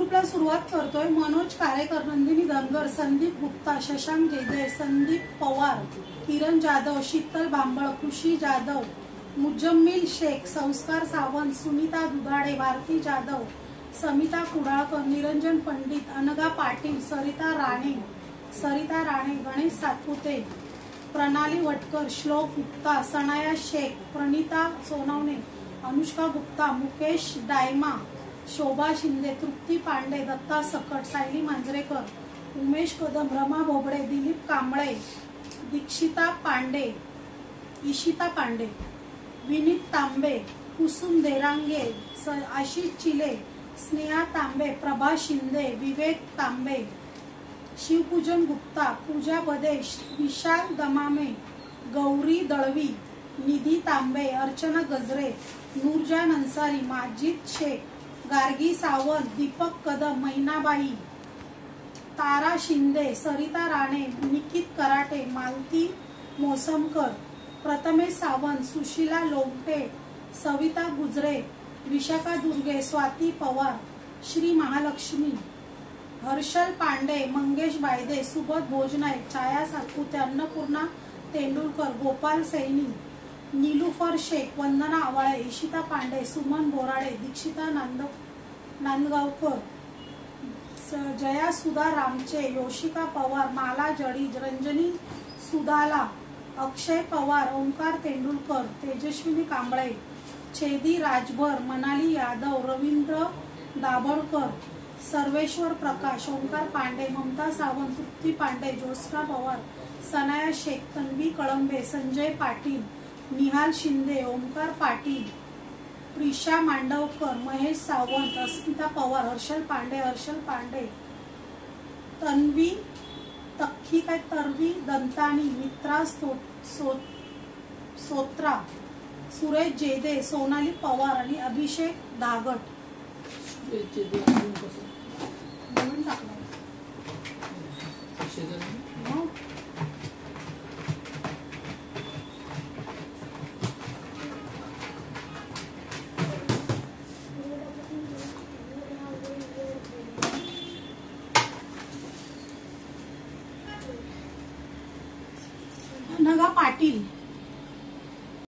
ग्रुपला सुरुवात करतोय। मनोज कारेकर, नंदिनी धनगर, संदीप गुप्ता, शशांक जयदे, संदीप पवार, किरण जाधव, शीतल भांबळ, खुशी जाधव, मुजम्मिल शेख, संस्कार सावंत, सुनीता दुधाडे, भारती जाधव, समिता कुडाळकर, निरंजन पंडित, अनगा पाटील, सरिता राणे, गणेश सातपुते, प्रणाली वटकर, श्लोक गुप्ता, सनाया शेख, प्रणिता सोनवणे, अनुष्का गुप्ता, मुकेश डायमा, शोभा शिंदे, तृप्ती पांडे, दत्ता सकट, सायली मांजरेकर, उमेश कदम, रमा भोबडे, दिलीप कांबळे, दीक्षिता पांडे, इशिता पांडे, विनीत तांबे, कुसुम देरांगे, आशिष चिले, स्नेहा तांबे, प्रभा शिंदे, विवेक तांबे, शिवपूजन गुप्ता, पूजा बदेश, विशाल दमामे, गौरी दळवी, निधी तांबे, अर्चना गजरे, नूरजान अन्सारी, माजिद शेख, गार्गी सावंत, दीपक कदम, मैनाबाई, तारा शिंदे, सरिता राणे, निकित कराटे, मालती मोसमकर, प्रथमेश सावंत, सुशीला लोमटे, सविता गुजरे, विशाखा दुर्गे, स्वाती पवार, श्री महालक्ष्मी, हर्षल पांडे, मंगेश बायदे, सुबोध भोजनाय, छाया सातपुते, अन्नपूर्णा तेंडुलकर, गोपाल सैनी, नीलुफर शेख, वंदना आवाळे, इशिता पांडे, सुमन बोराडे, दीक्षिता नांदगावकर, जया सुधा रामचे, योशिका पवार, माला जडी, रंजनी सुदाला, अक्षय पवार, ओंकार तेंडुलकर, तेजस्विनी कांबळे, छेदी राजभर, मनाली यादव, रवींद्र दाभोळकर, सर्वेश्वर प्रकाश, ओंकार पांडे, ममता सावंत, तृप्ती पांडे, ज्योत्स्ना पवार, सनाया शेख, तन्वी कळंबे, संजय पाटील, निहाल शिंदे, ओंकार पाटील, प्रिशा मांडवकर, महेश सावंत, अस्मिता पवार, हर्षल पांडे, तन्वी तरवी दंतानी, मित्रा सोत्रा, सुरेश जेदे, सोनाली पवार आणि अभिषेक दागट। नगा पाटील,